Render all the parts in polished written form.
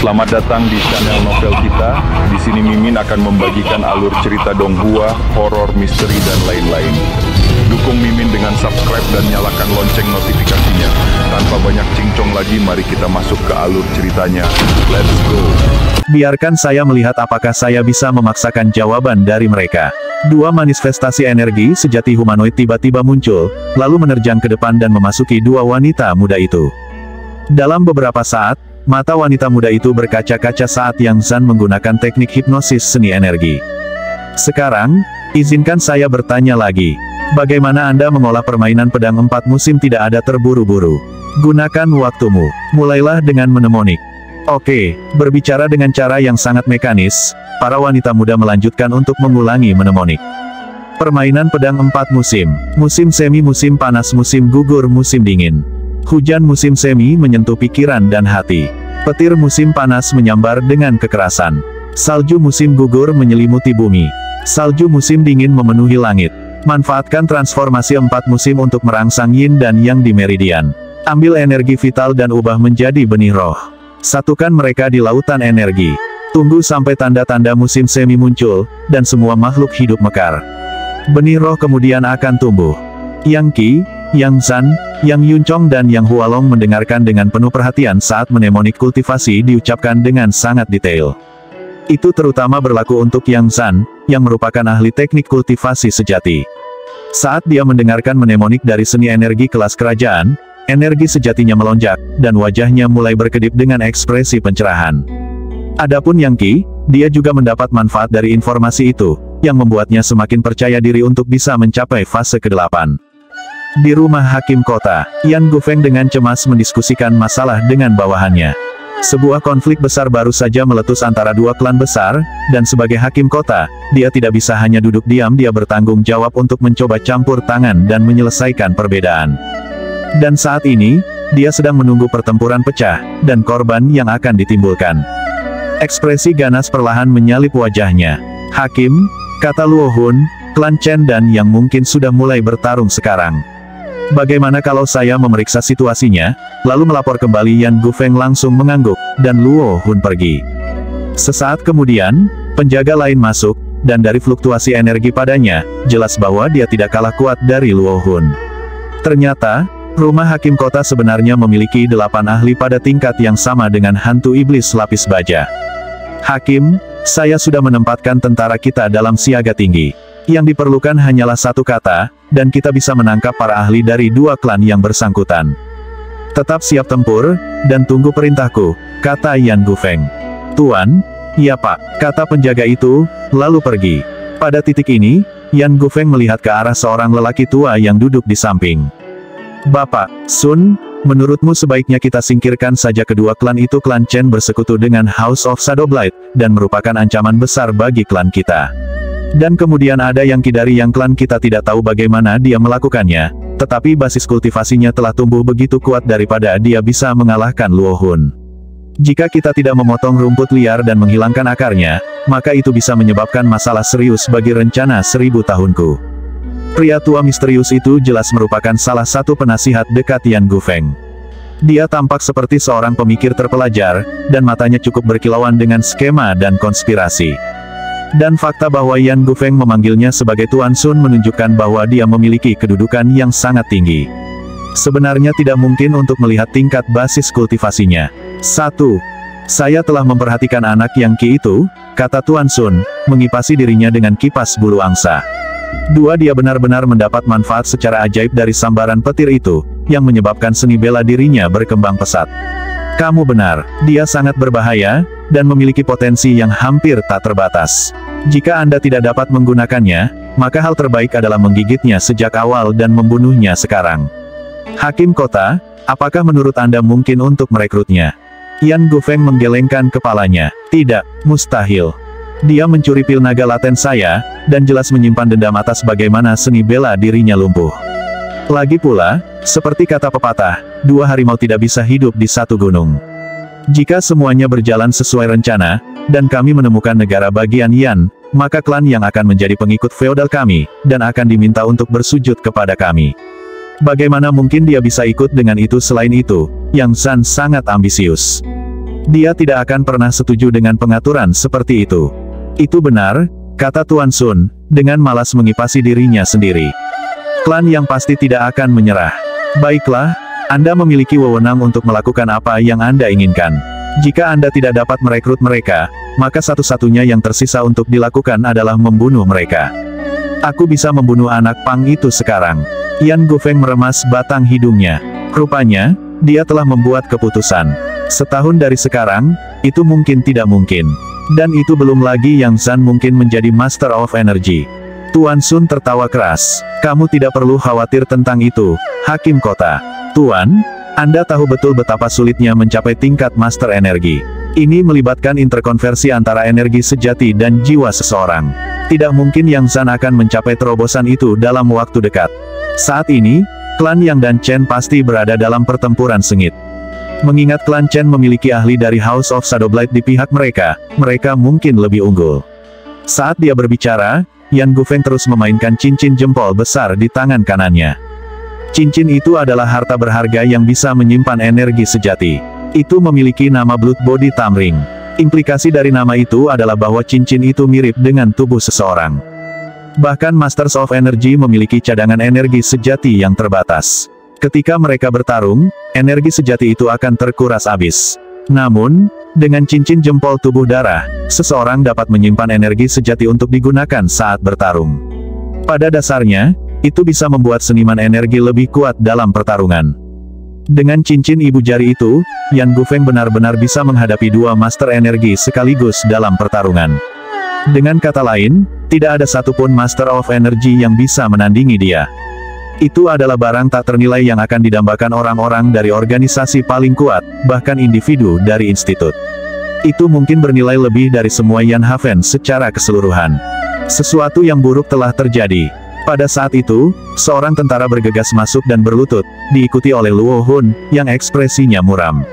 Selamat datang di channel novel kita. Di sini Mimin akan membagikan alur cerita donghua, horor, misteri, dan lain-lain. Dukung Mimin dengan subscribe dan nyalakan lonceng notifikasinya. Tanpa banyak cincong lagi, mari kita masuk ke alur ceritanya. Let's go! Biarkan saya melihat apakah saya bisa memaksakan jawaban dari mereka. Dua manifestasi energi sejati humanoid tiba-tiba muncul, lalu menerjang ke depan dan memasuki dua wanita muda itu. Dalam beberapa saat, mata wanita muda itu berkaca-kaca saat Yang Zan menggunakan teknik hipnosis seni energi. Sekarang, izinkan saya bertanya lagi. Bagaimana Anda mengolah permainan pedang 4 musim tidak ada terburu-buru? Gunakan waktumu. Mulailah dengan mnemonik. Oke, berbicara dengan cara yang sangat mekanis, para wanita muda melanjutkan untuk mengulangi mnemonik. Permainan pedang 4 musim. Musim semi, musim panas, musim gugur, musim dingin. Hujan musim semi menyentuh pikiran dan hati. Petir musim panas menyambar dengan kekerasan. Salju musim gugur menyelimuti bumi. Salju musim dingin memenuhi langit. Manfaatkan transformasi 4 musim untuk merangsang yin dan yang di meridian. Ambil energi vital dan ubah menjadi benih roh. Satukan mereka di lautan energi. Tunggu sampai tanda-tanda musim semi muncul, dan semua makhluk hidup mekar. Benih roh kemudian akan tumbuh. Yang Qi, Yang Zan, Yang Yuncong dan Yang Hualong mendengarkan dengan penuh perhatian saat mnemonik kultivasi diucapkan dengan sangat detail. Itu terutama berlaku untuk Yang Zan, yang merupakan ahli teknik kultivasi sejati. Saat dia mendengarkan mnemonik dari seni energi kelas kerajaan, energi sejatinya melonjak, dan wajahnya mulai berkedip dengan ekspresi pencerahan. Adapun Yang Qi, dia juga mendapat manfaat dari informasi itu, yang membuatnya semakin percaya diri untuk bisa mencapai fase ke-8. Di rumah Hakim Kota, Yan Gufeng dengan cemas mendiskusikan masalah dengan bawahannya. Sebuah konflik besar baru saja meletus antara dua klan besar, dan sebagai Hakim Kota, dia tidak bisa hanya duduk diam, dia bertanggung jawab untuk mencoba campur tangan dan menyelesaikan perbedaan. Dan saat ini, dia sedang menunggu pertempuran pecah, dan korban yang akan ditimbulkan. Ekspresi ganas perlahan menyalip wajahnya. Hakim, kata Luo Hun, klan Chen dan yang mungkin sudah mulai bertarung sekarang. Bagaimana kalau saya memeriksa situasinya, lalu melapor kembali? Yan Gufeng langsung mengangguk, dan Luo Hun pergi. Sesaat kemudian, penjaga lain masuk, dan dari fluktuasi energi padanya, jelas bahwa dia tidak kalah kuat dari Luo Hun. Ternyata, rumah Hakim Kota sebenarnya memiliki 8 ahli pada tingkat yang sama dengan hantu iblis lapis baja. Hakim, saya sudah menempatkan tentara kita dalam siaga tinggi. Yang diperlukan hanyalah satu kata, dan kita bisa menangkap para ahli dari dua klan yang bersangkutan. Tetap siap tempur, dan tunggu perintahku, kata Yan Gufeng. Tuan, iya Pak, kata penjaga itu, lalu pergi. Pada titik ini, Yan Gufeng melihat ke arah seorang lelaki tua yang duduk di samping. Bapak, Sun, menurutmu sebaiknya kita singkirkan saja kedua klan itu. Klan Chen bersekutu dengan House of Shadowblight, dan merupakan ancaman besar bagi klan kita. Dan kemudian ada Yang Qi dari yang klan kita tidak tahu bagaimana dia melakukannya, tetapi basis kultivasinya telah tumbuh begitu kuat daripada dia bisa mengalahkan Luo Hun. Jika kita tidak memotong rumput liar dan menghilangkan akarnya, maka itu bisa menyebabkan masalah serius bagi rencana 1000 tahunku. Pria tua misterius itu jelas merupakan salah satu penasihat dekat Yan Gufeng. Dia tampak seperti seorang pemikir terpelajar, dan matanya cukup berkilauan dengan skema dan konspirasi. Dan fakta bahwa Yan Gufeng memanggilnya sebagai Tuan Sun menunjukkan bahwa dia memiliki kedudukan yang sangat tinggi. Sebenarnya tidak mungkin untuk melihat tingkat basis kultivasinya. 1. Saya telah memperhatikan anak Yang Qi itu, kata Tuan Sun, mengipasi dirinya dengan kipas bulu angsa. 2. Dia benar-benar mendapat manfaat secara ajaib dari sambaran petir itu, yang menyebabkan seni bela dirinya berkembang pesat. Kamu benar, dia sangat berbahaya, dan memiliki potensi yang hampir tak terbatas. Jika Anda tidak dapat menggunakannya, maka hal terbaik adalah menggigitnya sejak awal dan membunuhnya sekarang. Hakim Kota, apakah menurut Anda mungkin untuk merekrutnya? Yan Gufeng menggelengkan kepalanya. Tidak, mustahil. Dia mencuri pil naga laten saya, dan jelas menyimpan dendam atas bagaimana seni bela dirinya lumpuh. Lagi pula, seperti kata pepatah, 2 harimau tidak bisa hidup di satu gunung. Jika semuanya berjalan sesuai rencana, dan kami menemukan negara bagian Yan, maka klan yang akan menjadi pengikut feodal kami, dan akan diminta untuk bersujud kepada kami. Bagaimana mungkin dia bisa ikut dengan itu? Selain itu, Yang Zan sangat ambisius. Dia tidak akan pernah setuju dengan pengaturan seperti itu. Itu benar, kata Tuan Sun, dengan malas mengipasi dirinya sendiri. Klan yang pasti tidak akan menyerah. Baiklah, Anda memiliki wewenang untuk melakukan apa yang Anda inginkan. Jika Anda tidak dapat merekrut mereka, maka satu-satunya yang tersisa untuk dilakukan adalah membunuh mereka. Aku bisa membunuh anak Pang itu sekarang. Yan Gufeng meremas batang hidungnya. Rupanya, dia telah membuat keputusan. Setahun dari sekarang, itu mungkin tidak mungkin. Dan itu belum lagi yang Zan mungkin menjadi Master of Energy. Tuan Sun tertawa keras. Kamu tidak perlu khawatir tentang itu, Hakim Kota. Tuan, Anda tahu betul betapa sulitnya mencapai tingkat Master Energi. Ini melibatkan interkonversi antara energi sejati dan jiwa seseorang. Tidak mungkin Yang Zan akan mencapai terobosan itu dalam waktu dekat. Saat ini, klan Yang dan Chen pasti berada dalam pertempuran sengit. Mengingat klan Chen memiliki ahli dari House of Shadowblight di pihak mereka, mereka mungkin lebih unggul. Saat dia berbicara, Yan Gufeng terus memainkan cincin jempol besar di tangan kanannya. Cincin itu adalah harta berharga yang bisa menyimpan energi sejati. Itu memiliki nama Blood Body Thumb Ring. Implikasi dari nama itu adalah bahwa cincin itu mirip dengan tubuh seseorang. Bahkan Masters of Energy memiliki cadangan energi sejati yang terbatas. Ketika mereka bertarung, energi sejati itu akan terkuras habis. Namun, dengan cincin jempol tubuh darah, seseorang dapat menyimpan energi sejati untuk digunakan saat bertarung. Pada dasarnya, itu bisa membuat seniman energi lebih kuat dalam pertarungan. Dengan cincin ibu jari itu, Yan Gufeng benar-benar bisa menghadapi dua master energi sekaligus dalam pertarungan. Dengan kata lain, tidak ada satupun Master of Energy yang bisa menandingi dia. Itu adalah barang tak ternilai yang akan didambakan orang-orang dari organisasi paling kuat, bahkan individu dari institut. Itu mungkin bernilai lebih dari semua Yan Haven secara keseluruhan. Sesuatu yang buruk telah terjadi. Pada saat itu, seorang tentara bergegas masuk dan berlutut, diikuti oleh Luo Hun, yang ekspresinya muram.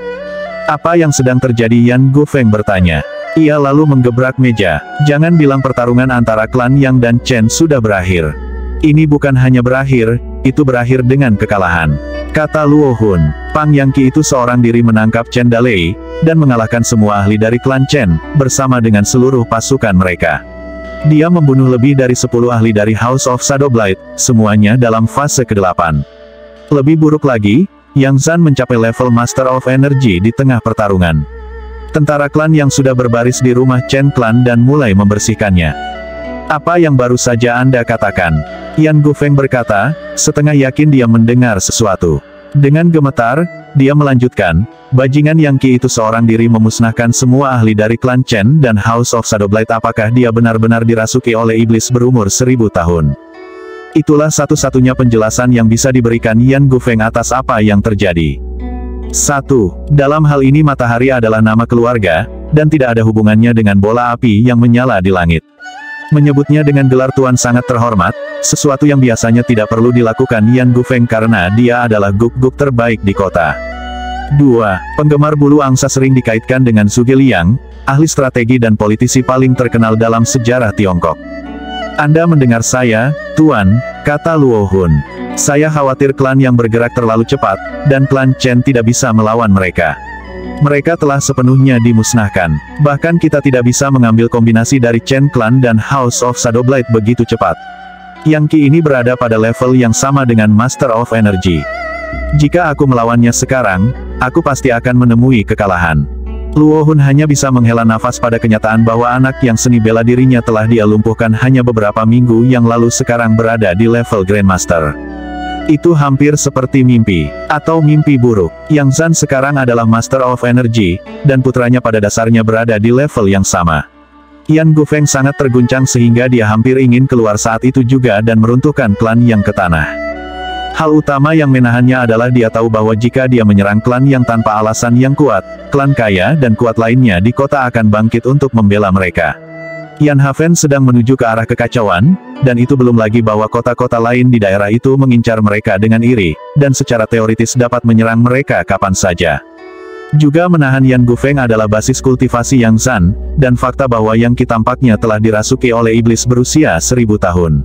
Apa yang sedang terjadi? Yan Gufeng bertanya. Ia lalu menggebrak meja. Jangan bilang pertarungan antara klan Yang dan Chen sudah berakhir. Ini bukan hanya berakhir, itu berakhir dengan kekalahan. Kata Luo Hun, Pang Yangqi itu seorang diri menangkap Chen Dalei, dan mengalahkan semua ahli dari klan Chen, bersama dengan seluruh pasukan mereka. Dia membunuh lebih dari 10 ahli dari House of Shadowblight, semuanya dalam fase ke-8. Lebih buruk lagi, Yang Zan mencapai level Master of Energy di tengah pertarungan. Tentara klan yang sudah berbaris di rumah Chen Clan dan mulai membersihkannya. Apa yang baru saja Anda katakan? Yan Gufeng berkata, setengah yakin dia mendengar sesuatu. Dengan gemetar, dia melanjutkan, bajingan Yangqi itu seorang diri memusnahkan semua ahli dari klan Chen dan House of Shadowblight. Apakah dia benar-benar dirasuki oleh iblis berumur 1000 tahun? Itulah satu-satunya penjelasan yang bisa diberikan Yan Gufeng atas apa yang terjadi. 1. Dalam hal ini matahari adalah nama keluarga, dan tidak ada hubungannya dengan bola api yang menyala di langit. Menyebutnya dengan gelar Tuan sangat terhormat, sesuatu yang biasanya tidak perlu dilakukan Yan Gufeng karena dia adalah guk-guk terbaik di kota. 2. Penggemar bulu angsa sering dikaitkan dengan Zhuge Liang, ahli strategi dan politisi paling terkenal dalam sejarah Tiongkok. Anda mendengar saya, Tuan, kata Luo Hun. Saya khawatir klan yang bergerak terlalu cepat, dan klan Chen tidak bisa melawan mereka. Mereka telah sepenuhnya dimusnahkan. Bahkan kita tidak bisa mengambil kombinasi dari Chen Clan dan House of Shadowblight begitu cepat. Yangqi ini berada pada level yang sama dengan Master of Energy. Jika aku melawannya sekarang, aku pasti akan menemui kekalahan. Luo Hun hanya bisa menghela nafas pada kenyataan bahwa anak yang seni bela dirinya telah dia lumpuhkan hanya beberapa minggu yang lalu sekarang berada di level Grandmaster. Itu hampir seperti mimpi, atau mimpi buruk. Yang Zan sekarang adalah Master of Energy, dan putranya pada dasarnya berada di level yang sama. Yan Gufeng sangat terguncang sehingga dia hampir ingin keluar saat itu juga dan meruntuhkan klan Yang ke tanah. Hal utama yang menahannya adalah dia tahu bahwa jika dia menyerang klan Yang tanpa alasan yang kuat, klan kaya dan kuat lainnya di kota akan bangkit untuk membela mereka. Yan Haven sedang menuju ke arah kekacauan, dan itu belum lagi bahwa kota-kota lain di daerah itu mengincar mereka dengan iri, dan secara teoritis dapat menyerang mereka kapan saja. Juga menahan Yan Gufeng adalah basis kultivasi Yang Zan, dan fakta bahwa Yangqi tampaknya telah dirasuki oleh iblis berusia 1000 tahun.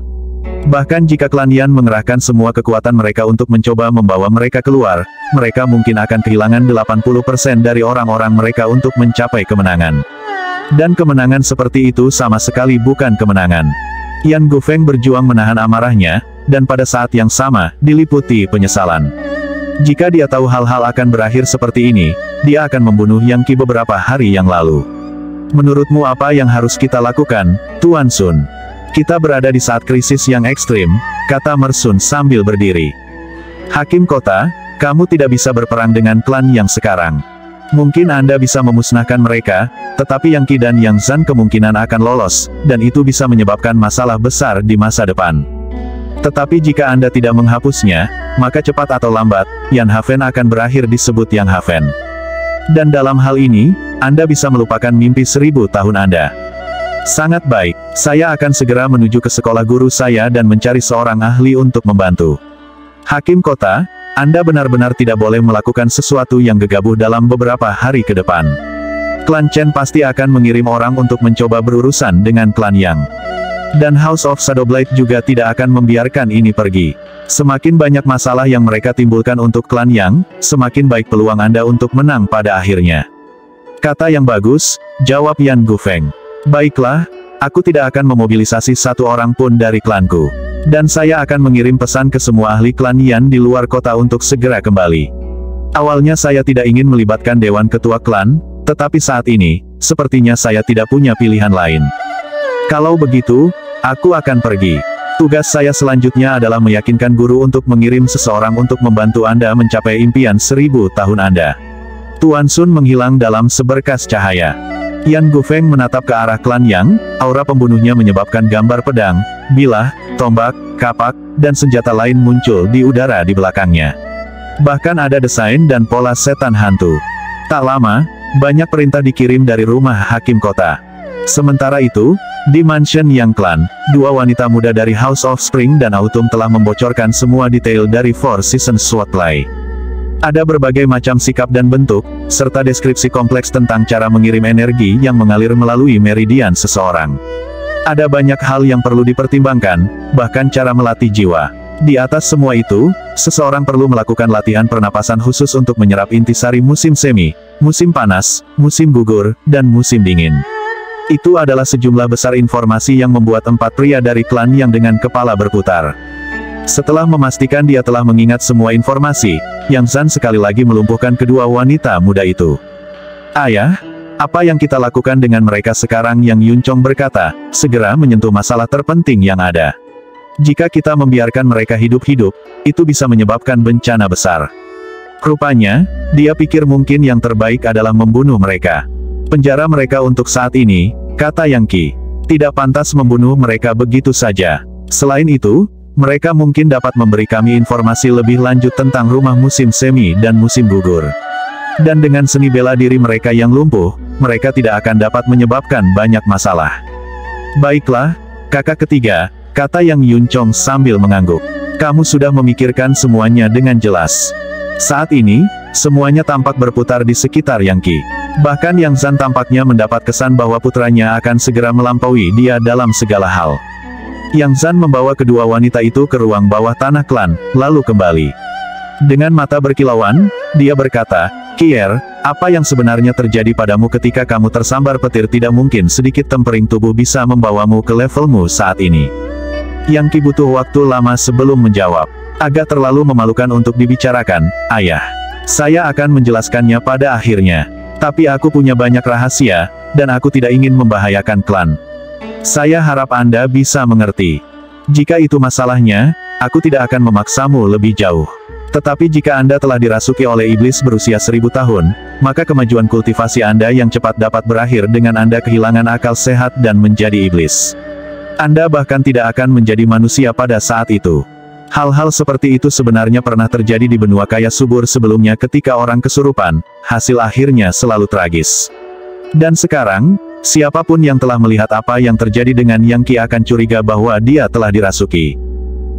Bahkan jika klan Yan mengerahkan semua kekuatan mereka untuk mencoba membawa mereka keluar, mereka mungkin akan kehilangan 80% dari orang-orang mereka untuk mencapai kemenangan. Dan kemenangan seperti itu sama sekali bukan kemenangan. Yan Gufeng berjuang menahan amarahnya, dan pada saat yang sama, diliputi penyesalan. Jika dia tahu hal-hal akan berakhir seperti ini, dia akan membunuh Yang Qi beberapa hari yang lalu. Menurutmu apa yang harus kita lakukan, Tuan Sun? Kita berada di saat krisis yang ekstrim, kata Mersun sambil berdiri. Hakim kota, kamu tidak bisa berperang dengan klan yang sekarang. Mungkin Anda bisa memusnahkan mereka, tetapi Yang Qi dan Yang Zan kemungkinan akan lolos, dan itu bisa menyebabkan masalah besar di masa depan. Tetapi jika Anda tidak menghapusnya, maka cepat atau lambat, Yan Haven akan berakhir disebut Yang Haven. Dan dalam hal ini, Anda bisa melupakan mimpi 1000 tahun Anda. Sangat baik, saya akan segera menuju ke sekolah guru saya dan mencari seorang ahli untuk membantu. Hakim kota, Anda benar-benar tidak boleh melakukan sesuatu yang gegabah dalam beberapa hari ke depan. Klan Chen pasti akan mengirim orang untuk mencoba berurusan dengan klan Yang. Dan House of Shadowblade juga tidak akan membiarkan ini pergi. Semakin banyak masalah yang mereka timbulkan untuk klan Yang, semakin baik peluang Anda untuk menang pada akhirnya. Kata yang bagus, jawab Yan Gufeng. Baiklah, aku tidak akan memobilisasi satu orang pun dari klanku. Dan saya akan mengirim pesan ke semua ahli klan Yan di luar kota untuk segera kembali. Awalnya saya tidak ingin melibatkan Dewan Ketua Klan, tetapi saat ini, sepertinya saya tidak punya pilihan lain. Kalau begitu, aku akan pergi. Tugas saya selanjutnya adalah meyakinkan guru untuk mengirim seseorang untuk membantu Anda mencapai impian 1000 tahun Anda. Tuan Sun menghilang dalam seberkas cahaya. Yan Gufeng menatap ke arah klan Yang, aura pembunuhnya menyebabkan gambar pedang, bilah, tombak, kapak, dan senjata lain muncul di udara di belakangnya. Bahkan ada desain dan pola setan hantu. Tak lama, banyak perintah dikirim dari rumah hakim kota. Sementara itu, di mansion Yang Clan, dua wanita muda dari House of Spring dan Autumn telah membocorkan semua detail dari Four Seasons Swordplay. Ada berbagai macam sikap dan bentuk, serta deskripsi kompleks tentang cara mengirim energi yang mengalir melalui meridian seseorang. Ada banyak hal yang perlu dipertimbangkan, bahkan cara melatih jiwa. Di atas semua itu, seseorang perlu melakukan latihan pernapasan khusus untuk menyerap intisari musim semi, musim panas, musim gugur, dan musim dingin. Itu adalah sejumlah besar informasi yang membuat 4 pria dari klan Yang dengan kepala berputar. Setelah memastikan dia telah mengingat semua informasi, Yang Zan sekali lagi melumpuhkan kedua wanita muda itu. Ayah, apa yang kita lakukan dengan mereka sekarang? Yang Yunchong berkata, segera menyentuh masalah terpenting yang ada. Jika kita membiarkan mereka hidup-hidup, itu bisa menyebabkan bencana besar. Rupanya, dia pikir mungkin yang terbaik adalah membunuh mereka. Penjara mereka untuk saat ini, kata Yang Qi. Tidak pantas membunuh mereka begitu saja. Selain itu, mereka mungkin dapat memberi kami informasi lebih lanjut tentang rumah musim semi dan musim gugur. Dan dengan seni bela diri mereka yang lumpuh, mereka tidak akan dapat menyebabkan banyak masalah. Baiklah, kakak ketiga, kata Yang Yunchong sambil mengangguk. Kamu sudah memikirkan semuanya dengan jelas. Saat ini, semuanya tampak berputar di sekitar Yang Qi. Bahkan Yang Zan tampaknya mendapat kesan bahwa putranya akan segera melampaui dia dalam segala hal. Yang Zan membawa kedua wanita itu ke ruang bawah tanah klan, lalu kembali. Dengan mata berkilauan, dia berkata, Kier, apa yang sebenarnya terjadi padamu ketika kamu tersambar petir? Tidak mungkin sedikit tempering tubuh bisa membawamu ke levelmu saat ini. Yang Qi butuh waktu lama sebelum menjawab. Agak terlalu memalukan untuk dibicarakan, ayah. Saya akan menjelaskannya pada akhirnya. Tapi aku punya banyak rahasia, dan aku tidak ingin membahayakan klan. Saya harap Anda bisa mengerti. Jika itu masalahnya, aku tidak akan memaksamu lebih jauh. Tetapi jika Anda telah dirasuki oleh iblis berusia 1000 tahun, maka kemajuan kultivasi Anda yang cepat dapat berakhir dengan Anda kehilangan akal sehat dan menjadi iblis. Anda bahkan tidak akan menjadi manusia pada saat itu. Hal-hal seperti itu sebenarnya pernah terjadi di benua kaya subur sebelumnya ketika orang kesurupan, hasil akhirnya selalu tragis. Dan sekarang, siapapun yang telah melihat apa yang terjadi dengan Yang Qi akan curiga bahwa dia telah dirasuki.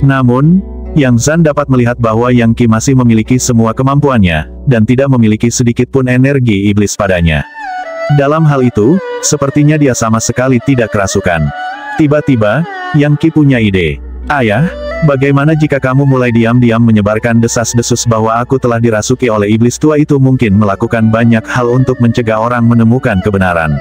Namun, Yang Zan dapat melihat bahwa Yang Qi masih memiliki semua kemampuannya, dan tidak memiliki sedikit pun energi iblis padanya. Dalam hal itu, sepertinya dia sama sekali tidak kerasukan. Tiba-tiba, Yang Qi punya ide. Ayah, bagaimana jika kamu mulai diam-diam menyebarkan desas-desus bahwa aku telah dirasuki oleh iblis tua itu mungkin melakukan banyak hal untuk mencegah orang menemukan kebenaran.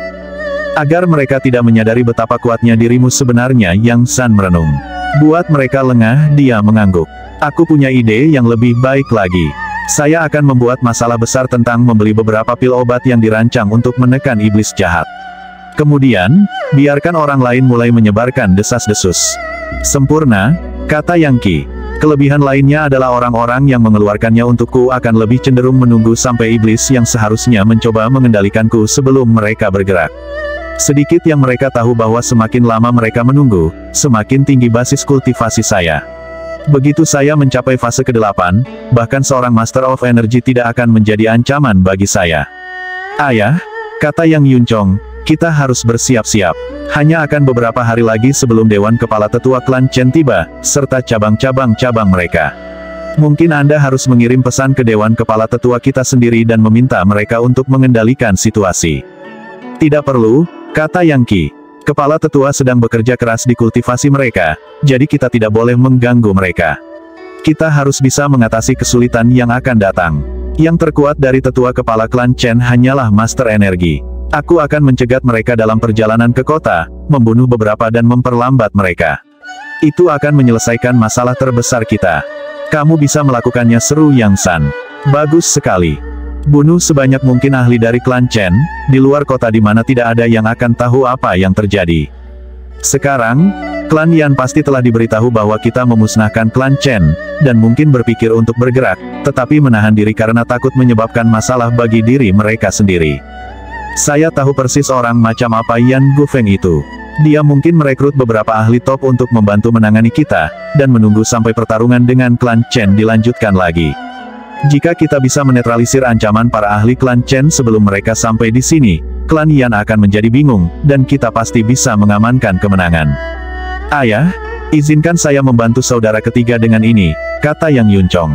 Agar mereka tidak menyadari betapa kuatnya dirimu sebenarnya, Yang San merenung. Buat mereka lengah, dia mengangguk. Aku punya ide yang lebih baik lagi. Saya akan membuat masalah besar tentang membeli beberapa pil obat yang dirancang untuk menekan iblis jahat. Kemudian, biarkan orang lain mulai menyebarkan desas-desus. Sempurna, kata Yang Qi. Kelebihan lainnya adalah orang-orang yang mengeluarkannya untukku akan lebih cenderung menunggu sampai iblis yang seharusnya mencoba mengendalikanku sebelum mereka bergerak. Sedikit yang mereka tahu bahwa semakin lama mereka menunggu, semakin tinggi basis kultivasi saya. Begitu saya mencapai fase ke-8, bahkan seorang Master of Energy tidak akan menjadi ancaman bagi saya. Ayah, kata Yang Yuncong, kita harus bersiap-siap. Hanya akan beberapa hari lagi sebelum Dewan Kepala Tetua Klan Chen tiba, serta cabang-cabang mereka. Mungkin Anda harus mengirim pesan ke Dewan Kepala Tetua kita sendiri dan meminta mereka untuk mengendalikan situasi. Tidak perlu, kata Yang Qi. Kepala Tetua sedang bekerja keras di kultivasi mereka, jadi kita tidak boleh mengganggu mereka. Kita harus bisa mengatasi kesulitan yang akan datang. Yang terkuat dari Tetua Kepala Klan Chen hanyalah Master Energi. Aku akan mencegat mereka dalam perjalanan ke kota, membunuh beberapa dan memperlambat mereka. Itu akan menyelesaikan masalah terbesar kita. Kamu bisa melakukannya, seru Yang San. Bagus sekali. Bunuh sebanyak mungkin ahli dari Klan Chen, di luar kota di mana tidak ada yang akan tahu apa yang terjadi. Sekarang, Klan Yan pasti telah diberitahu bahwa kita memusnahkan Klan Chen, dan mungkin berpikir untuk bergerak, tetapi menahan diri karena takut menyebabkan masalah bagi diri mereka sendiri. Saya tahu persis orang macam apa Yan Gufeng itu. Dia mungkin merekrut beberapa ahli top untuk membantu menangani kita, dan menunggu sampai pertarungan dengan Klan Chen dilanjutkan lagi. Jika kita bisa menetralisir ancaman para ahli Klan Chen sebelum mereka sampai di sini, Klan Yan akan menjadi bingung, dan kita pasti bisa mengamankan kemenangan. Ayah, izinkan saya membantu saudara ketiga dengan ini, kata Yang Yuncong.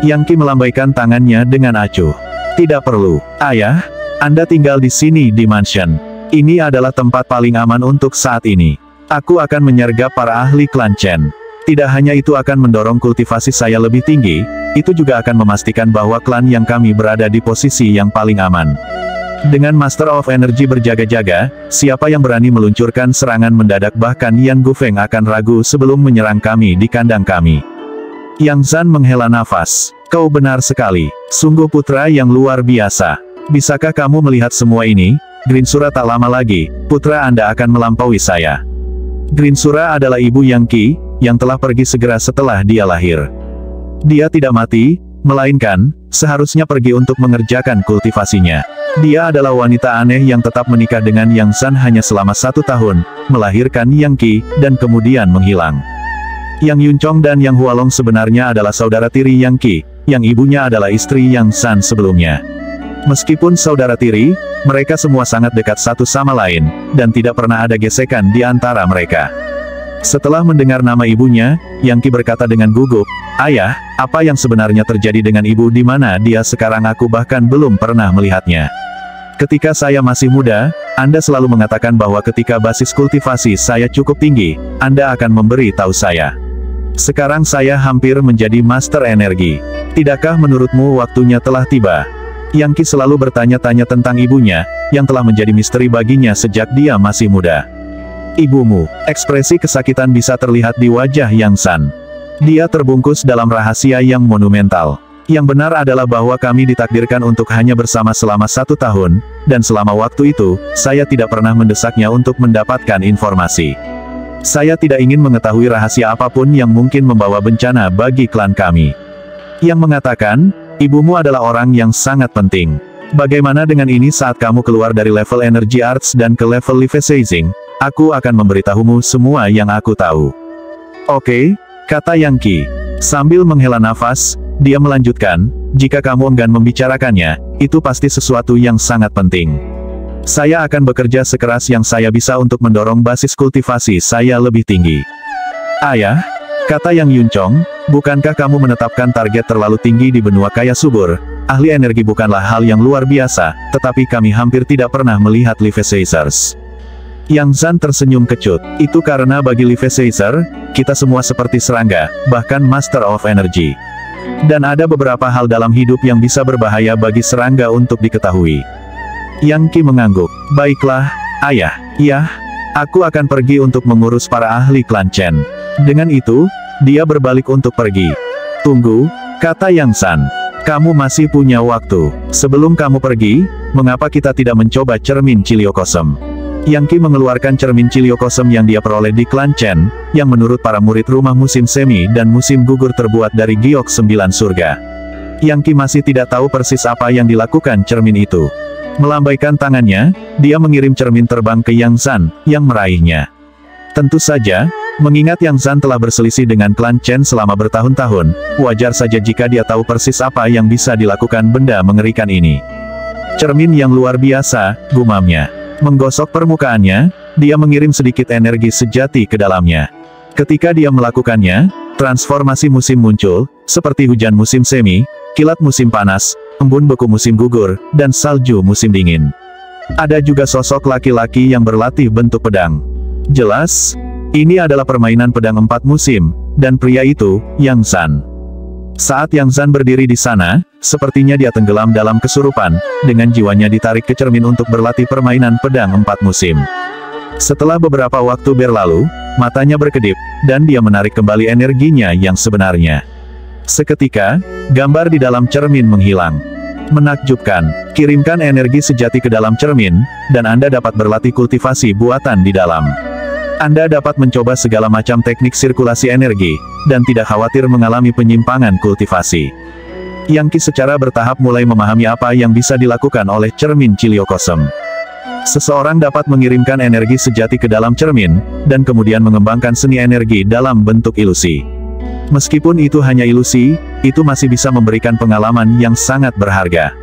Yang Qi melambaikan tangannya dengan acuh. Tidak perlu, Ayah. Anda tinggal di sini di mansion. Ini adalah tempat paling aman untuk saat ini. Aku akan menyergap para ahli Klan Chen. Tidak hanya itu akan mendorong kultivasi saya lebih tinggi, itu juga akan memastikan bahwa klan yang kami berada di posisi yang paling aman. Dengan Master of Energy berjaga-jaga, siapa yang berani meluncurkan serangan mendadak bahkan Yan Gufeng akan ragu sebelum menyerang kami di kandang kami. Yang Zan menghela nafas. Kau benar sekali. Sungguh putra yang luar biasa. Bisakah kamu melihat semua ini? Grinsura tak lama lagi, putra Anda akan melampaui saya. Grinsura adalah ibu Yang Qi, yang telah pergi segera setelah dia lahir. Dia tidak mati, melainkan, seharusnya pergi untuk mengerjakan kultivasinya. Dia adalah wanita aneh yang tetap menikah dengan Yang San hanya selama 1 tahun, melahirkan Yang Qi, dan kemudian menghilang. Yang Yuncong dan Yang Hualong sebenarnya adalah saudara tiri Yang Qi, yang ibunya adalah istri Yang San sebelumnya. Meskipun saudara tiri, mereka semua sangat dekat satu sama lain, dan tidak pernah ada gesekan di antara mereka. Setelah mendengar nama ibunya, Yang Qi berkata dengan gugup, "Ayah, apa yang sebenarnya terjadi dengan ibu di mana dia sekarang? Aku bahkan belum pernah melihatnya. Ketika saya masih muda, Anda selalu mengatakan bahwa ketika basis kultivasi saya cukup tinggi, Anda akan memberi tahu saya. Sekarang saya hampir menjadi Master Energi. Tidakkah menurutmu waktunya telah tiba?" Yang Qi selalu bertanya-tanya tentang ibunya, yang telah menjadi misteri baginya sejak dia masih muda. Ibumu, ekspresi kesakitan bisa terlihat di wajah Yang San. Dia terbungkus dalam rahasia yang monumental. Yang benar adalah bahwa kami ditakdirkan untuk hanya bersama selama 1 tahun, dan selama waktu itu, saya tidak pernah mendesaknya untuk mendapatkan informasi. Saya tidak ingin mengetahui rahasia apapun yang mungkin membawa bencana bagi klan kami. Yang mengatakan, ibumu adalah orang yang sangat penting. Bagaimana dengan ini saat kamu keluar dari level Energy Arts dan ke level Levisaging? Aku akan memberitahumu semua yang aku tahu. Oke, kata Yang Qi. Sambil menghela nafas, dia melanjutkan, jika kamu enggan membicarakannya, itu pasti sesuatu yang sangat penting. Saya akan bekerja sekeras yang saya bisa untuk mendorong basis kultivasi saya lebih tinggi. Ayah, kata Yang Yuncong, bukankah kamu menetapkan target terlalu tinggi di benua kaya subur? Ahli energi bukanlah hal yang luar biasa, tetapi kami hampir tidak pernah melihat Levisagers. Yang Zan tersenyum kecut. Itu karena bagi Levi Caesar, kita semua seperti serangga, bahkan Master of Energy. Dan ada beberapa hal dalam hidup yang bisa berbahaya bagi serangga untuk diketahui. Yang Qi mengangguk. Baiklah, ayah. Iya, aku akan pergi untuk mengurus para ahli klan Chen. Dengan itu, dia berbalik untuk pergi. Tunggu, kata Yang Zan. Kamu masih punya waktu. Sebelum kamu pergi, mengapa kita tidak mencoba cermin Chiliocosm? Yang Qi mengeluarkan cermin Chiliocosm yang dia peroleh di klan Chen, yang menurut para murid rumah musim semi dan musim gugur terbuat dari giok 9 surga. Yang Qi masih tidak tahu persis apa yang dilakukan cermin itu. Melambaikan tangannya, dia mengirim cermin terbang ke Yang Zan, yang meraihnya. Tentu saja, mengingat Yang Zan telah berselisih dengan klan Chen selama bertahun-tahun, wajar saja jika dia tahu persis apa yang bisa dilakukan benda mengerikan ini. Cermin yang luar biasa, gumamnya. Menggosok permukaannya, dia mengirim sedikit energi sejati ke dalamnya. Ketika dia melakukannya, transformasi musim muncul, seperti hujan musim semi, kilat musim panas, embun beku musim gugur, dan salju musim dingin. Ada juga sosok laki-laki yang berlatih bentuk pedang. Jelas, ini adalah permainan pedang 4 musim, dan pria itu, Yang Zan. Saat Yang Zan berdiri di sana, sepertinya dia tenggelam dalam kesurupan, dengan jiwanya ditarik ke cermin untuk berlatih permainan pedang 4 musim. Setelah beberapa waktu berlalu, matanya berkedip, dan dia menarik kembali energinya yang sebenarnya. Seketika, gambar di dalam cermin menghilang. Menakjubkan, kirimkan energi sejati ke dalam cermin, dan Anda dapat berlatih kultivasi buatan di dalam. Anda dapat mencoba segala macam teknik sirkulasi energi, dan tidak khawatir mengalami penyimpangan kultivasi. Yang Qi secara bertahap mulai memahami apa yang bisa dilakukan oleh cermin Chiliocosm. Seseorang dapat mengirimkan energi sejati ke dalam cermin, dan kemudian mengembangkan seni energi dalam bentuk ilusi. Meskipun itu hanya ilusi, itu masih bisa memberikan pengalaman yang sangat berharga.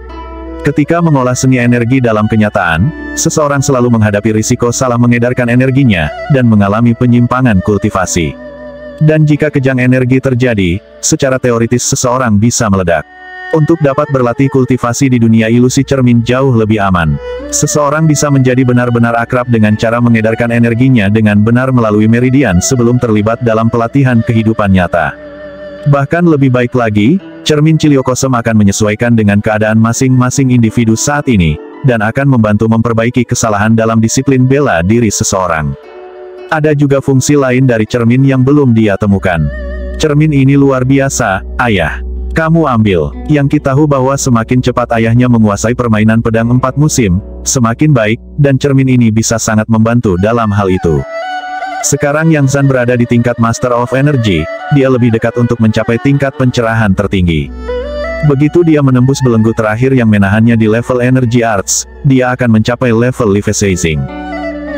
Ketika mengolah seni energi dalam kenyataan, seseorang selalu menghadapi risiko salah mengedarkan energinya, dan mengalami penyimpangan kultivasi. Dan jika kejang energi terjadi, secara teoritis seseorang bisa meledak. Untuk dapat berlatih kultivasi di dunia ilusi cermin jauh lebih aman. Seseorang bisa menjadi benar-benar akrab dengan cara mengedarkan energinya dengan benar melalui meridian sebelum terlibat dalam pelatihan kehidupan nyata. Bahkan lebih baik lagi, cermin Chiliocosm akan menyesuaikan dengan keadaan masing-masing individu saat ini, dan akan membantu memperbaiki kesalahan dalam disiplin bela diri seseorang. Ada juga fungsi lain dari cermin yang belum dia temukan. Cermin ini luar biasa, ayah. Kamu ambil. Yang Qi tahu bahwa semakin cepat ayahnya menguasai permainan pedang 4 musim, semakin baik, dan cermin ini bisa sangat membantu dalam hal itu. Sekarang Yang Zan berada di tingkat Master of Energy, dia lebih dekat untuk mencapai tingkat pencerahan tertinggi. Begitu dia menembus belenggu terakhir yang menahannya di level Energy Arts, dia akan mencapai level Leviathan.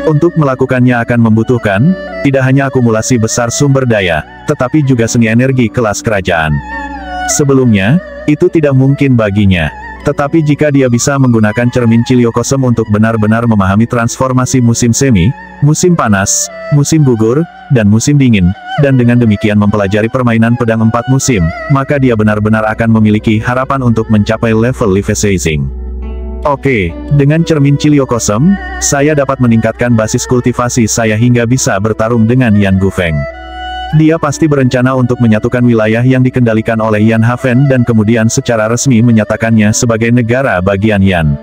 Untuk melakukannya akan membutuhkan, tidak hanya akumulasi besar sumber daya, tetapi juga seni energi kelas kerajaan. Sebelumnya, itu tidak mungkin baginya. Tetapi jika dia bisa menggunakan cermin Chiliocosm untuk benar-benar memahami transformasi musim semi, musim panas, musim gugur, dan musim dingin, dan dengan demikian mempelajari permainan pedang 4 musim, maka dia benar-benar akan memiliki harapan untuk mencapai level Leviathan. Oke, dengan cermin Chiliocosm, saya dapat meningkatkan basis kultivasi saya hingga bisa bertarung dengan Yan Gufeng. Dia pasti berencana untuk menyatukan wilayah yang dikendalikan oleh Yan Haven dan kemudian secara resmi menyatakannya sebagai negara bagian Yan.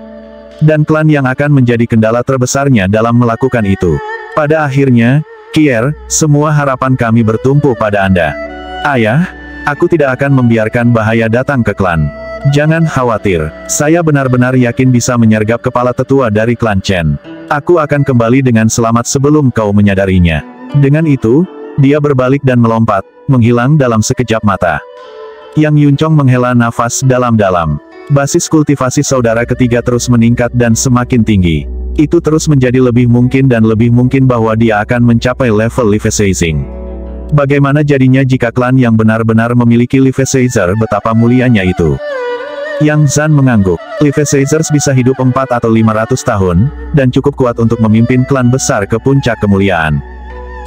Dan klan yang akan menjadi kendala terbesarnya dalam melakukan itu. Pada akhirnya, Kier, semua harapan kami bertumpu pada Anda. Ayah, aku tidak akan membiarkan bahaya datang ke klan. Jangan khawatir, saya benar-benar yakin bisa menyergap kepala tetua dari klan Chen. Aku akan kembali dengan selamat sebelum kau menyadarinya. Dengan itu, dia berbalik dan melompat, menghilang dalam sekejap mata. Yang Yunchong menghela nafas dalam-dalam. Basis kultivasi saudara ketiga terus meningkat dan semakin tinggi. Itu terus menjadi lebih mungkin dan lebih mungkin bahwa dia akan mencapai level Leviathan. Bagaimana jadinya jika klan yang benar-benar memiliki Leviathan, betapa mulianya itu. Yang Zan mengangguk. Leviathans bisa hidup 4 atau 500 tahun, dan cukup kuat untuk memimpin klan besar ke puncak kemuliaan.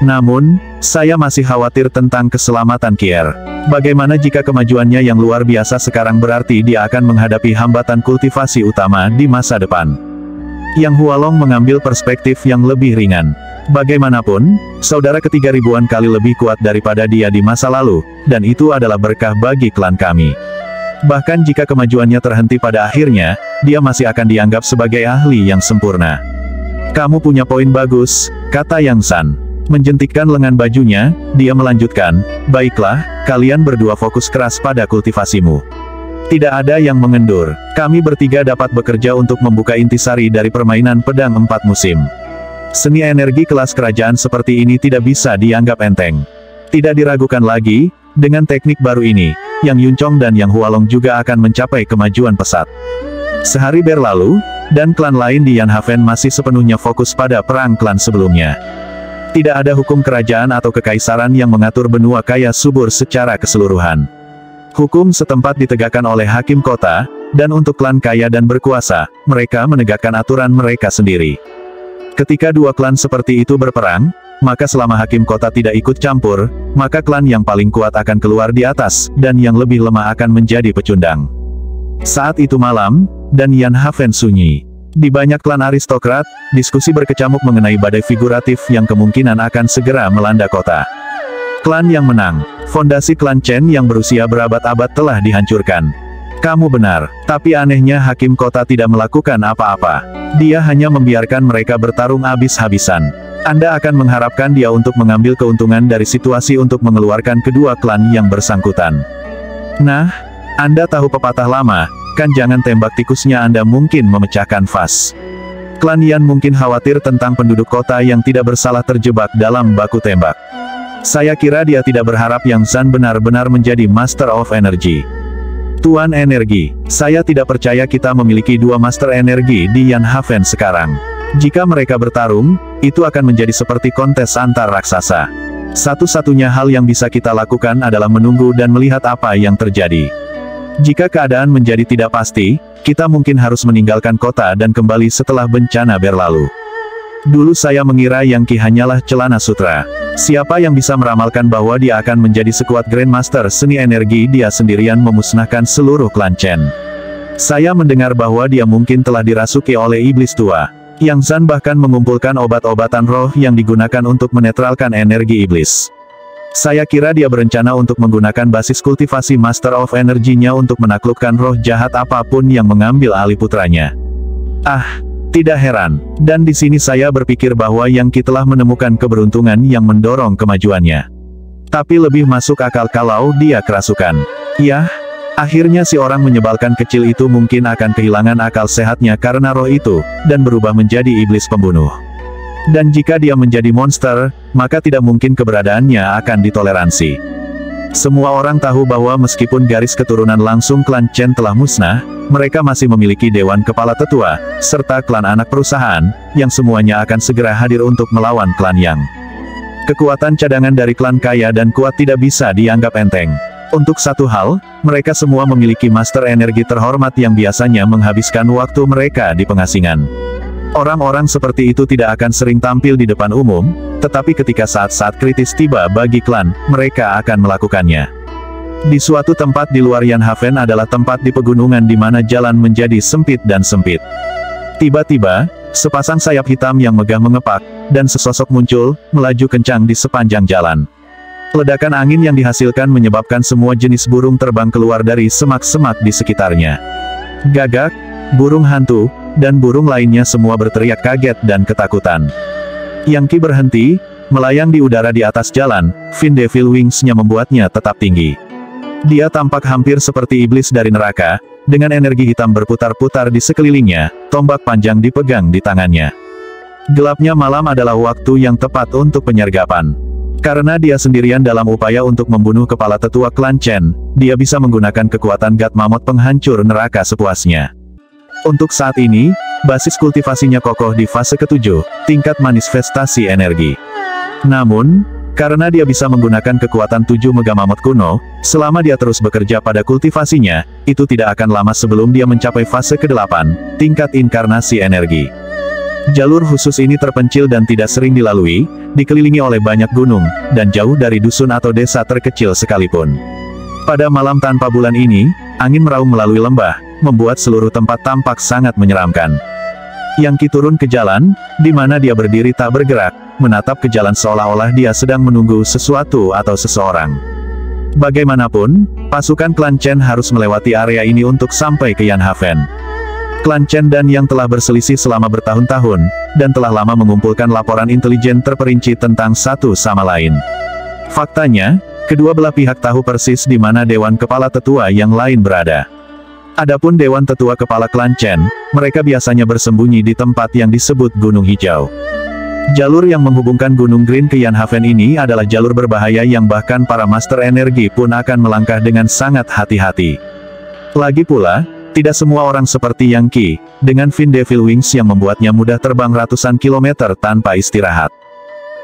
Namun, saya masih khawatir tentang keselamatan Kier. Bagaimana jika kemajuannya yang luar biasa sekarang berarti dia akan menghadapi hambatan kultivasi utama di masa depan? Yang Hualong mengambil perspektif yang lebih ringan. Bagaimanapun, saudara ketiga ribuan kali lebih kuat daripada dia di masa lalu, dan itu adalah berkah bagi klan kami. Bahkan jika kemajuannya terhenti pada akhirnya, dia masih akan dianggap sebagai ahli yang sempurna. Kamu punya poin bagus, kata Yang San. Menjentikkan lengan bajunya, dia melanjutkan, baiklah, kalian berdua fokus keras pada kultivasimu. Tidak ada yang mengendur, kami bertiga dapat bekerja untuk membuka intisari dari permainan pedang 4 musim. Seni energi kelas kerajaan seperti ini tidak bisa dianggap enteng. Tidak diragukan lagi, dengan teknik baru ini, Yang Yunchong dan Yang Hualong juga akan mencapai kemajuan pesat. Sehari berlalu, dan klan lain di Yanhaven masih sepenuhnya fokus pada perang klan sebelumnya. Tidak ada hukum kerajaan atau kekaisaran yang mengatur benua kaya subur secara keseluruhan. Hukum setempat ditegakkan oleh hakim kota, dan untuk klan kaya dan berkuasa, mereka menegakkan aturan mereka sendiri. Ketika dua klan seperti itu berperang, maka selama hakim kota tidak ikut campur, maka klan yang paling kuat akan keluar di atas, dan yang lebih lemah akan menjadi pecundang. Saat itu malam, dan Yanhaven sunyi. Di banyak klan aristokrat, diskusi berkecamuk mengenai badai figuratif yang kemungkinan akan segera melanda kota. Klan yang menang, fondasi klan Chen yang berusia berabad-abad telah dihancurkan. Kamu benar, tapi anehnya hakim kota tidak melakukan apa-apa. Dia hanya membiarkan mereka bertarung habis-habisan. Anda akan mengharapkan dia untuk mengambil keuntungan dari situasi untuk mengeluarkan kedua klan yang bersangkutan. Nah, Anda tahu pepatah lama, kan jangan tembak tikusnya Anda mungkin memecahkan vas. Klan Yan mungkin khawatir tentang penduduk kota yang tidak bersalah terjebak dalam baku tembak. Saya kira dia tidak berharap Yang San benar-benar menjadi Master of Energy. Tuan Energi, saya tidak percaya kita memiliki dua Master Energi di Yanhaven sekarang. Jika mereka bertarung, itu akan menjadi seperti kontes antar raksasa. Satu-satunya hal yang bisa kita lakukan adalah menunggu dan melihat apa yang terjadi. Jika keadaan menjadi tidak pasti, kita mungkin harus meninggalkan kota dan kembali setelah bencana berlalu. Dulu saya mengira Yang Qi hanyalah celana sutra. Siapa yang bisa meramalkan bahwa dia akan menjadi sekuat Grandmaster seni energi dia sendirian memusnahkan seluruh klan Chen. Saya mendengar bahwa dia mungkin telah dirasuki oleh iblis tua. Yang San bahkan mengumpulkan obat-obatan roh yang digunakan untuk menetralkan energi iblis. Saya kira dia berencana untuk menggunakan basis kultivasi Master of Energy-nya untuk menaklukkan roh jahat apapun yang mengambil alih putranya. Ah, tidak heran. Dan di sini saya berpikir bahwa Yang Qi telah menemukan keberuntungan yang mendorong kemajuannya. Tapi lebih masuk akal kalau dia kerasukan. Yah, akhirnya si orang menyebalkan kecil itu mungkin akan kehilangan akal sehatnya karena roh itu, dan berubah menjadi iblis pembunuh. Dan jika dia menjadi monster, maka tidak mungkin keberadaannya akan ditoleransi. Semua orang tahu bahwa meskipun garis keturunan langsung klan Chen telah musnah, mereka masih memiliki Dewan Kepala Tetua, serta klan anak perusahaan, yang semuanya akan segera hadir untuk melawan klan Yang. Kekuatan cadangan dari klan kaya dan kuat tidak bisa dianggap enteng. Untuk satu hal, mereka semua memiliki master energi terhormat yang biasanya menghabiskan waktu mereka di pengasingan. Orang-orang seperti itu tidak akan sering tampil di depan umum, tetapi ketika saat-saat kritis tiba bagi klan, mereka akan melakukannya. Di suatu tempat di luar Yanhaven adalah tempat di pegunungan di mana jalan menjadi sempit dan sempit. Tiba-tiba, sepasang sayap hitam yang megah mengepak, dan sesosok muncul, melaju kencang di sepanjang jalan. Ledakan angin yang dihasilkan menyebabkan semua jenis burung terbang keluar dari semak-semak di sekitarnya. Gagak, burung hantu, dan burung lainnya semua berteriak kaget dan ketakutan. Yang Qi berhenti, melayang di udara di atas jalan, Fin Devil Wings-nya membuatnya tetap tinggi. Dia tampak hampir seperti iblis dari neraka, dengan energi hitam berputar-putar di sekelilingnya, tombak panjang dipegang di tangannya. Gelapnya malam adalah waktu yang tepat untuk penyergapan. Karena dia sendirian dalam upaya untuk membunuh kepala tetua klan Chen, dia bisa menggunakan kekuatan God Mammoth penghancur neraka sepuasnya. Untuk saat ini, basis kultivasinya kokoh di fase ke-7, tingkat manifestasi energi. Namun, karena dia bisa menggunakan kekuatan 7 Mega Mammoth kuno, selama dia terus bekerja pada kultivasinya, itu tidak akan lama sebelum dia mencapai fase ke-8, tingkat inkarnasi energi. Jalur khusus ini terpencil dan tidak sering dilalui, dikelilingi oleh banyak gunung, dan jauh dari dusun atau desa terkecil sekalipun. Pada malam tanpa bulan ini, angin meraung melalui lembah, membuat seluruh tempat tampak sangat menyeramkan. Yang Qi turun ke jalan, di mana dia berdiri tak bergerak, menatap ke jalan seolah-olah dia sedang menunggu sesuatu atau seseorang. Bagaimanapun, pasukan klan Chen harus melewati area ini untuk sampai ke Yanhaven. Klan Chen dan Yang telah berselisih selama bertahun-tahun, dan telah lama mengumpulkan laporan intelijen terperinci tentang satu sama lain. Faktanya, kedua belah pihak tahu persis di mana Dewan Kepala Tetua yang lain berada. Adapun Dewan Tetua Kepala Klan Chen, mereka biasanya bersembunyi di tempat yang disebut Gunung Hijau. Jalur yang menghubungkan Gunung Green ke Yanhaven ini adalah jalur berbahaya yang bahkan para Master Energi pun akan melangkah dengan sangat hati-hati. Lagi pula, tidak semua orang seperti Yang Qi, dengan Fin Devil Wings yang membuatnya mudah terbang ratusan kilometer tanpa istirahat.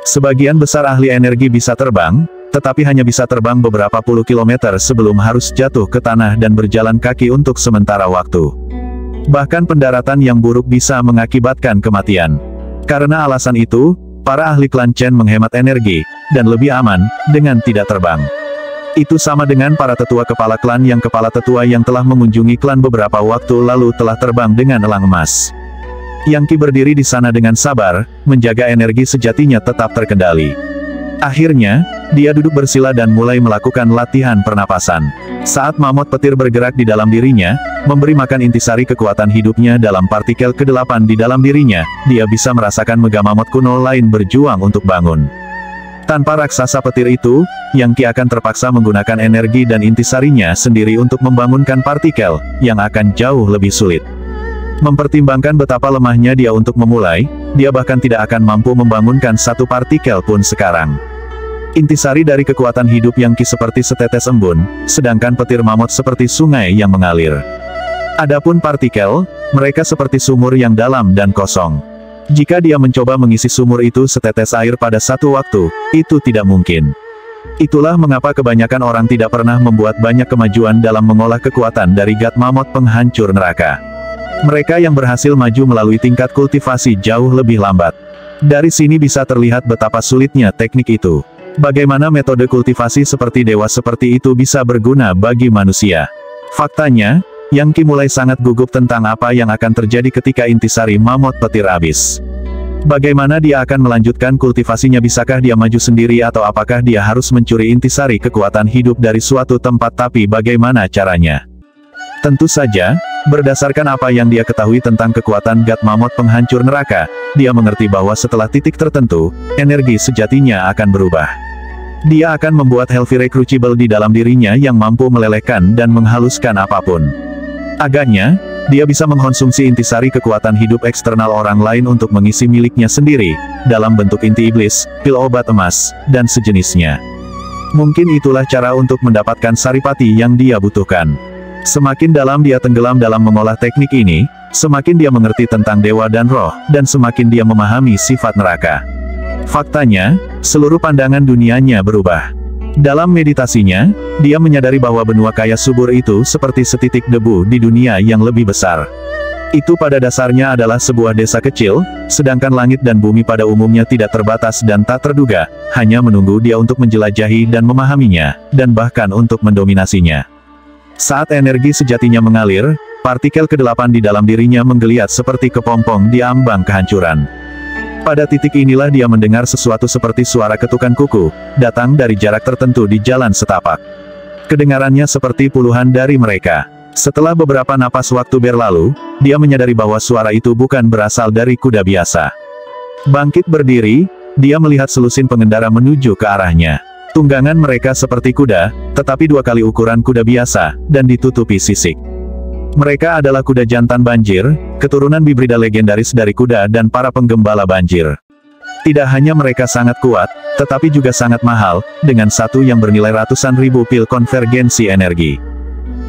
Sebagian besar ahli energi bisa terbang, tetapi hanya bisa terbang beberapa puluh kilometer sebelum harus jatuh ke tanah dan berjalan kaki untuk sementara waktu. Bahkan pendaratan yang buruk bisa mengakibatkan kematian. Karena alasan itu, para ahli klan Chen menghemat energi, dan lebih aman, dengan tidak terbang. Itu sama dengan para tetua kepala klan yang kepala tetua yang telah mengunjungi klan beberapa waktu lalu telah terbang dengan elang emas. Yang Qi berdiri di sana dengan sabar, menjaga energi sejatinya tetap terkendali. Akhirnya, dia duduk bersila dan mulai melakukan latihan pernapasan. Saat mamut petir bergerak di dalam dirinya, memberi makan intisari kekuatan hidupnya dalam partikel ke-8 di dalam dirinya, dia bisa merasakan mega mamut kuno lain berjuang untuk bangun. Tanpa raksasa petir itu, Yang Qi akan terpaksa menggunakan energi dan intisarinya sendiri untuk membangunkan partikel, yang akan jauh lebih sulit. Mempertimbangkan betapa lemahnya dia untuk memulai, dia bahkan tidak akan mampu membangunkan satu partikel pun sekarang. Intisari dari kekuatan hidup Yang Qi seperti setetes embun, sedangkan petir mamut seperti sungai yang mengalir. Adapun partikel, mereka seperti sumur yang dalam dan kosong. Jika dia mencoba mengisi sumur itu setetes air pada satu waktu, itu tidak mungkin. Itulah mengapa kebanyakan orang tidak pernah membuat banyak kemajuan dalam mengolah kekuatan dari God Mammoth penghancur neraka. Mereka yang berhasil maju melalui tingkat kultivasi jauh lebih lambat. Dari sini bisa terlihat betapa sulitnya teknik itu. Bagaimana metode kultivasi seperti dewa seperti itu bisa berguna bagi manusia. Faktanya, Yang Qi mulai sangat gugup tentang apa yang akan terjadi ketika intisari mammoth petir habis. Bagaimana dia akan melanjutkan kultivasinya? Bisakah dia maju sendiri atau apakah dia harus mencuri intisari kekuatan hidup dari suatu tempat? Tapi bagaimana caranya? Tentu saja, berdasarkan apa yang dia ketahui tentang kekuatan God Mammoth penghancur neraka, dia mengerti bahwa setelah titik tertentu, energi sejatinya akan berubah. Dia akan membuat Helvire Crucible di dalam dirinya yang mampu melelehkan dan menghaluskan apapun. Agaknya, dia bisa mengkonsumsi intisari kekuatan hidup eksternal orang lain untuk mengisi miliknya sendiri, dalam bentuk inti iblis, pil obat emas, dan sejenisnya. Mungkin itulah cara untuk mendapatkan saripati yang dia butuhkan. Semakin dalam dia tenggelam dalam mengolah teknik ini, semakin dia mengerti tentang dewa dan roh, dan semakin dia memahami sifat neraka. Faktanya, seluruh pandangan dunianya berubah. Dalam meditasinya, dia menyadari bahwa benua kaya subur itu seperti setitik debu di dunia yang lebih besar. Itu pada dasarnya adalah sebuah desa kecil, sedangkan langit dan bumi pada umumnya tidak terbatas dan tak terduga, hanya menunggu dia untuk menjelajahi dan memahaminya, dan bahkan untuk mendominasinya. Saat energi sejatinya mengalir, partikel ke-8 di dalam dirinya menggeliat seperti kepompong di ambang kehancuran. Pada titik inilah dia mendengar sesuatu seperti suara ketukan kuku, datang dari jarak tertentu di jalan setapak. Kedengarannya seperti puluhan dari mereka. Setelah beberapa napas waktu berlalu, dia menyadari bahwa suara itu bukan berasal dari kuda biasa. Bangkit berdiri, dia melihat selusin pengendara menuju ke arahnya. Tunggangan mereka seperti kuda, tetapi 2 kali ukuran kuda biasa, dan ditutupi sisik. Mereka adalah kuda jantan banjir, keturunan bibrida legendaris dari kuda dan para penggembala banjir. Tidak hanya mereka sangat kuat, tetapi juga sangat mahal, dengan satu yang bernilai ratusan ribu pil konvergensi energi.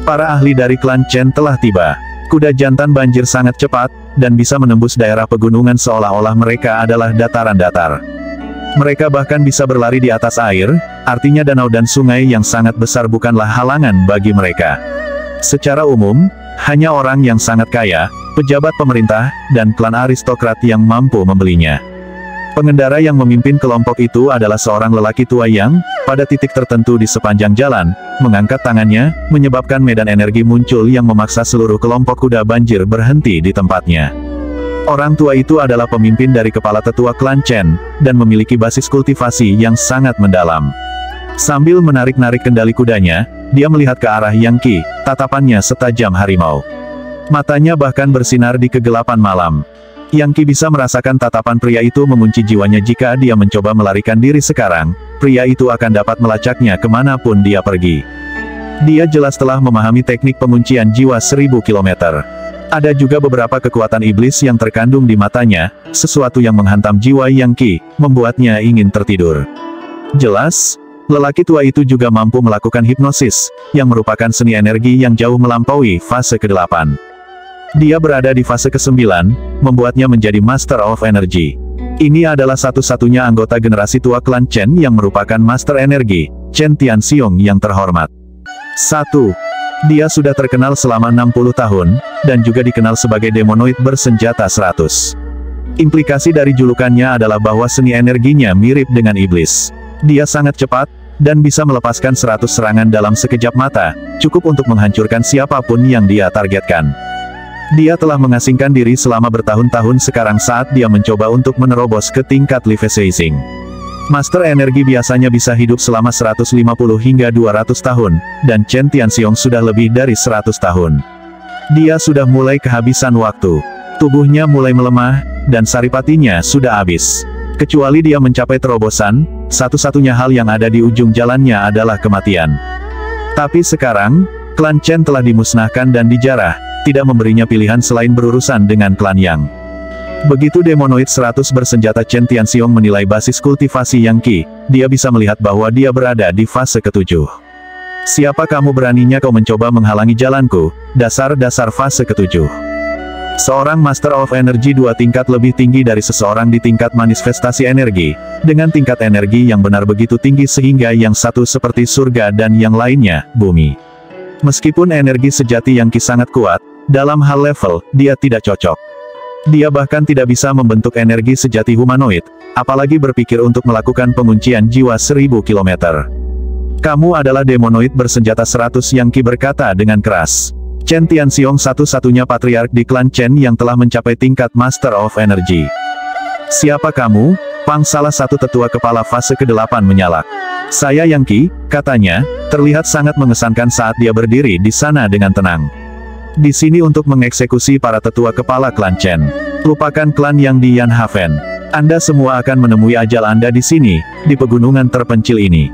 Para ahli dari klan Chen telah tiba. Kuda jantan banjir sangat cepat, dan bisa menembus daerah pegunungan seolah-olah mereka adalah dataran datar. Mereka bahkan bisa berlari di atas air, artinya danau dan sungai yang sangat besar bukanlah halangan bagi mereka. Secara umum, hanya orang yang sangat kaya, pejabat pemerintah, dan klan aristokrat yang mampu membelinya. Pengendara yang memimpin kelompok itu adalah seorang lelaki tua yang, pada titik tertentu di sepanjang jalan, mengangkat tangannya, menyebabkan medan energi muncul yang memaksa seluruh kelompok kuda banjir berhenti di tempatnya. Orang tua itu adalah pemimpin dari kepala tetua klan Chen, dan memiliki basis kultivasi yang sangat mendalam. Sambil menarik-narik kendali kudanya, dia melihat ke arah Yang Qi, tatapannya setajam harimau. Matanya bahkan bersinar di kegelapan malam. Yang Qi bisa merasakan tatapan pria itu mengunci jiwanya. Jika dia mencoba melarikan diri sekarang, pria itu akan dapat melacaknya kemanapun dia pergi. Dia jelas telah memahami teknik penguncian jiwa 1000 km. Ada juga beberapa kekuatan iblis yang terkandung di matanya, sesuatu yang menghantam jiwa Yang Qi, membuatnya ingin tertidur. Jelas, lelaki tua itu juga mampu melakukan hipnosis, yang merupakan seni energi yang jauh melampaui fase ke-8. Dia berada di fase ke-9, membuatnya menjadi Master of Energy. Ini adalah satu-satunya anggota generasi tua klan Chen yang merupakan Master Energi, Chen Tianxiong yang terhormat. 1. Dia sudah terkenal selama 60 tahun, dan juga dikenal sebagai demonoid bersenjata 100. Implikasi dari julukannya adalah bahwa seni energinya mirip dengan iblis. Dia sangat cepat, dan bisa melepaskan 100 serangan dalam sekejap mata, cukup untuk menghancurkan siapapun yang dia targetkan. Dia telah mengasingkan diri selama bertahun-tahun. Sekarang saat dia mencoba untuk menerobos ke tingkat Leviathan. Master Energi biasanya bisa hidup selama 150 hingga 200 tahun, dan Chen Tianxiong sudah lebih dari 100 tahun. Dia sudah mulai kehabisan waktu. Tubuhnya mulai melemah, dan saripatinya sudah habis. Kecuali dia mencapai terobosan, satu-satunya hal yang ada di ujung jalannya adalah kematian. Tapi sekarang, klan Chen telah dimusnahkan dan dijarah, tidak memberinya pilihan selain berurusan dengan klan Yang. Begitu demonoid 100 bersenjata Chen Tianxiong menilai basis kultivasi Yang Qi, dia bisa melihat bahwa dia berada di fase ke-7. Siapa kamu beraninya kau mencoba menghalangi jalanku, dasar-dasar fase ke-7. Seorang Master of Energy 2 tingkat lebih tinggi dari seseorang di tingkat manifestasi energi, dengan tingkat energi yang benar begitu tinggi sehingga yang satu seperti surga dan yang lainnya, bumi. Meskipun energi sejati Yang Qi sangat kuat, dalam hal level, dia tidak cocok. Dia bahkan tidak bisa membentuk energi sejati humanoid, apalagi berpikir untuk melakukan penguncian jiwa 1000 km. Kamu adalah demonoid bersenjata 100, Yang Qi berkata dengan keras. Chen Tianxiong satu-satunya patriark di klan Chen yang telah mencapai tingkat Master of Energy. Siapa kamu? Pang, salah satu tetua kepala fase ke-8 menyalak. Saya Yang Qi, katanya, terlihat sangat mengesankan saat dia berdiri di sana dengan tenang. Di sini untuk mengeksekusi para tetua kepala klan Chen. Lupakan klan Yang di Yanhaven. Anda semua akan menemui ajal Anda di sini, di pegunungan terpencil ini.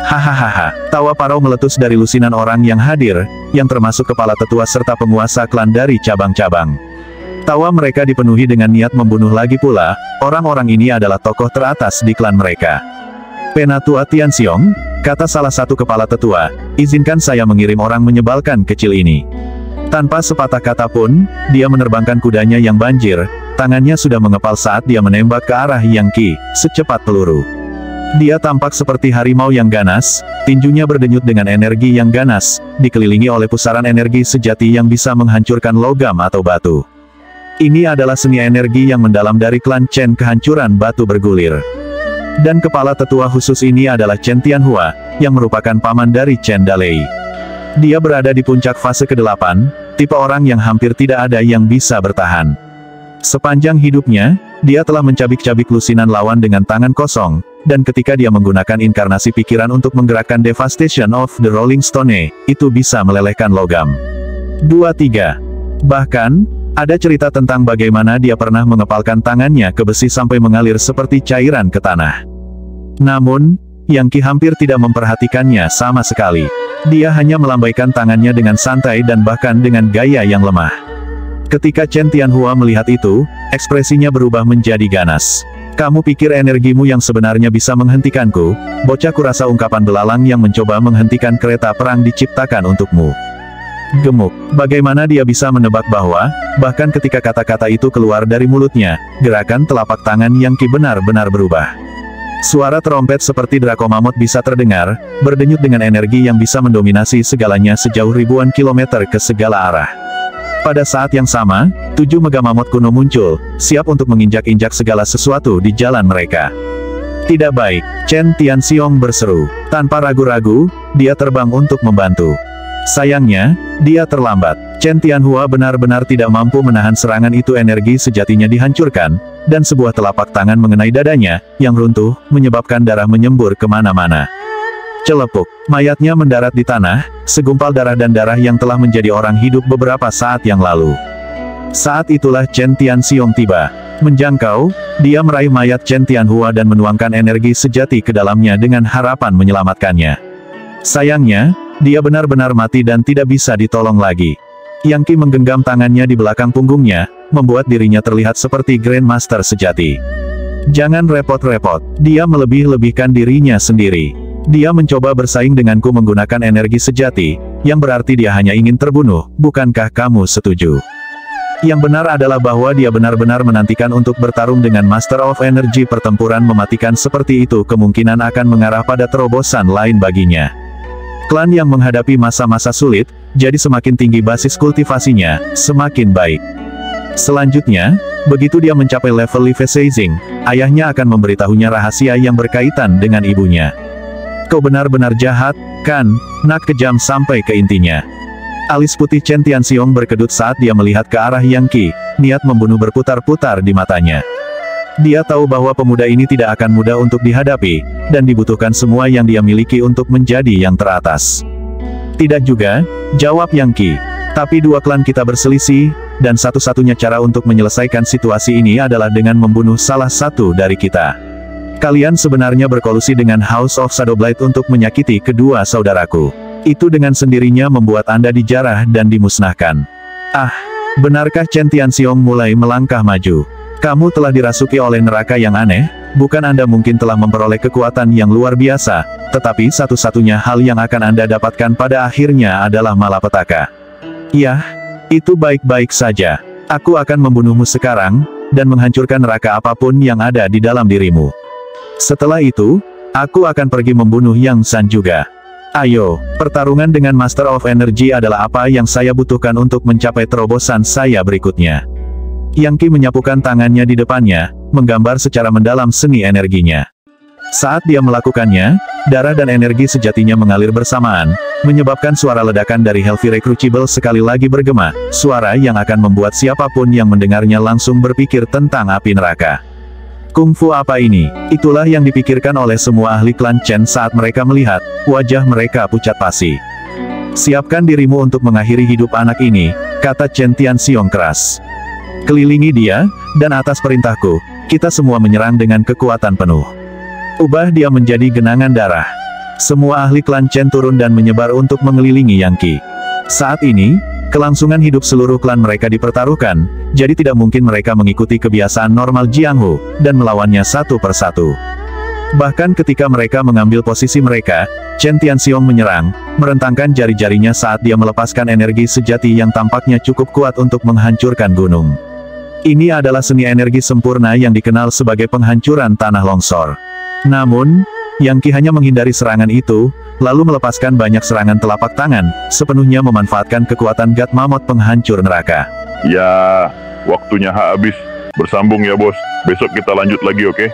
Hahaha, tawa parau meletus dari lusinan orang yang hadir, yang termasuk kepala tetua serta penguasa klan dari cabang-cabang. Tawa mereka dipenuhi dengan niat membunuh. Lagi pula, orang-orang ini adalah tokoh teratas di klan mereka. Penatua Tianxiong, kata salah satu kepala tetua, izinkan saya mengirim orang menyebalkan kecil ini. Tanpa sepatah kata pun, dia menerbangkan kudanya yang banjir, tangannya sudah mengepal saat dia menembak ke arah Yang Qi, secepat peluru. Dia tampak seperti harimau yang ganas, tinjunya berdenyut dengan energi yang ganas, dikelilingi oleh pusaran energi sejati yang bisa menghancurkan logam atau batu. Ini adalah seni energi yang mendalam dari klan Chen, kehancuran batu bergulir. Dan kepala tetua khusus ini adalah Chen Tianhua, yang merupakan paman dari Chen Dalei. Dia berada di puncak fase ke-8, tipe orang yang hampir tidak ada yang bisa bertahan. Sepanjang hidupnya, dia telah mencabik-cabik lusinan lawan dengan tangan kosong, dan ketika dia menggunakan inkarnasi pikiran untuk menggerakkan Devastation of the Rolling Stone, itu bisa melelehkan logam. 2-3. Bahkan, ada cerita tentang bagaimana dia pernah mengepalkan tangannya ke besi sampai mengalir seperti cairan ke tanah. Namun, Yang Qi hampir tidak memperhatikannya sama sekali. Dia hanya melambaikan tangannya dengan santai dan bahkan dengan gaya yang lemah. Ketika Chen Tianhua melihat itu, ekspresinya berubah menjadi ganas. Kamu pikir energimu yang sebenarnya bisa menghentikanku? Bocah, kurasa ungkapan belalang yang mencoba menghentikan kereta perang diciptakan untukmu. Gemuk. Bagaimana dia bisa menebak bahwa, bahkan ketika kata-kata itu keluar dari mulutnya, gerakan telapak tangan Yang Qi benar-benar berubah. Suara trompet seperti Draco Mammoth bisa terdengar, berdenyut dengan energi yang bisa mendominasi segalanya sejauh ribuan kilometer ke segala arah. Pada saat yang sama, 7 mega mammoth kuno muncul, siap untuk menginjak-injak segala sesuatu di jalan mereka. Tidak baik, Chen Tianxiong berseru. Tanpa ragu-ragu, dia terbang untuk membantu. Sayangnya, dia terlambat. Chen Tianhua benar-benar tidak mampu menahan serangan itu. Energi sejatinya dihancurkan, dan sebuah telapak tangan mengenai dadanya, yang runtuh, menyebabkan darah menyembur kemana-mana. Celepuk, mayatnya mendarat di tanah, segumpal darah dan darah yang telah menjadi orang hidup beberapa saat yang lalu. Saat itulah Chen Tianxiong tiba. Menjangkau, dia meraih mayat Chen Tianhua dan menuangkan energi sejati ke dalamnya dengan harapan menyelamatkannya. Sayangnya, dia benar-benar mati dan tidak bisa ditolong lagi. Yang Qi menggenggam tangannya di belakang punggungnya, membuat dirinya terlihat seperti Grandmaster sejati. Jangan repot-repot, dia melebih-lebihkan dirinya sendiri. Dia mencoba bersaing denganku menggunakan energi sejati, yang berarti dia hanya ingin terbunuh, bukankah kamu setuju? Yang benar adalah bahwa dia benar-benar menantikan untuk bertarung dengan Master of Energy. Pertempuran mematikan seperti itu kemungkinan akan mengarah pada terobosan lain baginya. Klan yang menghadapi masa-masa sulit, jadi semakin tinggi basis kultivasinya, semakin baik. Selanjutnya, begitu dia mencapai level Li Feizing, ayahnya akan memberitahunya rahasia yang berkaitan dengan ibunya. Kau benar-benar jahat, kan? Nak kejam sampai ke intinya. Alis putih Chen Tianxiong berkedut saat dia melihat ke arah Yang Qi, niat membunuh berputar-putar di matanya. Dia tahu bahwa pemuda ini tidak akan mudah untuk dihadapi, dan dibutuhkan semua yang dia miliki untuk menjadi yang teratas. Tidak juga, jawab Yang Qi. Tapi dua klan kita berselisih, dan satu-satunya cara untuk menyelesaikan situasi ini adalah dengan membunuh salah satu dari kita. Kalian sebenarnya berkolusi dengan House of Shadowblade untuk menyakiti kedua saudaraku. Itu dengan sendirinya membuat Anda dijarah dan dimusnahkan. Ah, benarkah? Chen Tianxiong mulai melangkah maju. Kamu telah dirasuki oleh neraka yang aneh, bukan? Anda mungkin telah memperoleh kekuatan yang luar biasa, tetapi satu-satunya hal yang akan Anda dapatkan pada akhirnya adalah malapetaka. Yah, itu baik-baik saja. Aku akan membunuhmu sekarang, dan menghancurkan neraka apapun yang ada di dalam dirimu. Setelah itu, aku akan pergi membunuh Yang San juga. Ayo, pertarungan dengan Master of Energy adalah apa yang saya butuhkan untuk mencapai terobosan saya berikutnya. Yang Qi menyapukan tangannya di depannya, menggambar secara mendalam seni energinya. Saat dia melakukannya, darah dan energi sejatinya mengalir bersamaan, menyebabkan suara ledakan dari Hellfire Crucible sekali lagi bergema, suara yang akan membuat siapapun yang mendengarnya langsung berpikir tentang api neraka. Kungfu apa ini? Itulah yang dipikirkan oleh semua ahli klan Chen saat mereka melihat wajah mereka pucat pasi. Siapkan dirimu untuk mengakhiri hidup anak ini, kata Chen Tianxiong keras. Kelilingi dia, dan atas perintahku, kita semua menyerang dengan kekuatan penuh. Ubah dia menjadi genangan darah. Semua ahli klan Chen turun dan menyebar untuk mengelilingi Yang Qi. Saat ini, kelangsungan hidup seluruh klan mereka dipertaruhkan, jadi tidak mungkin mereka mengikuti kebiasaan normal Jianghu, dan melawannya satu persatu. Bahkan ketika mereka mengambil posisi mereka, Chen Tianxiong menyerang, merentangkan jari-jarinya saat dia melepaskan energi sejati yang tampaknya cukup kuat untuk menghancurkan gunung. Ini adalah seni energi sempurna yang dikenal sebagai penghancuran tanah longsor. Namun, Yang Qi hanya menghindari serangan itu, lalu melepaskan banyak serangan telapak tangan, sepenuhnya memanfaatkan kekuatan God Mammoth penghancur neraka. Ya, waktunya habis. Bersambung ya bos, besok kita lanjut lagi oke?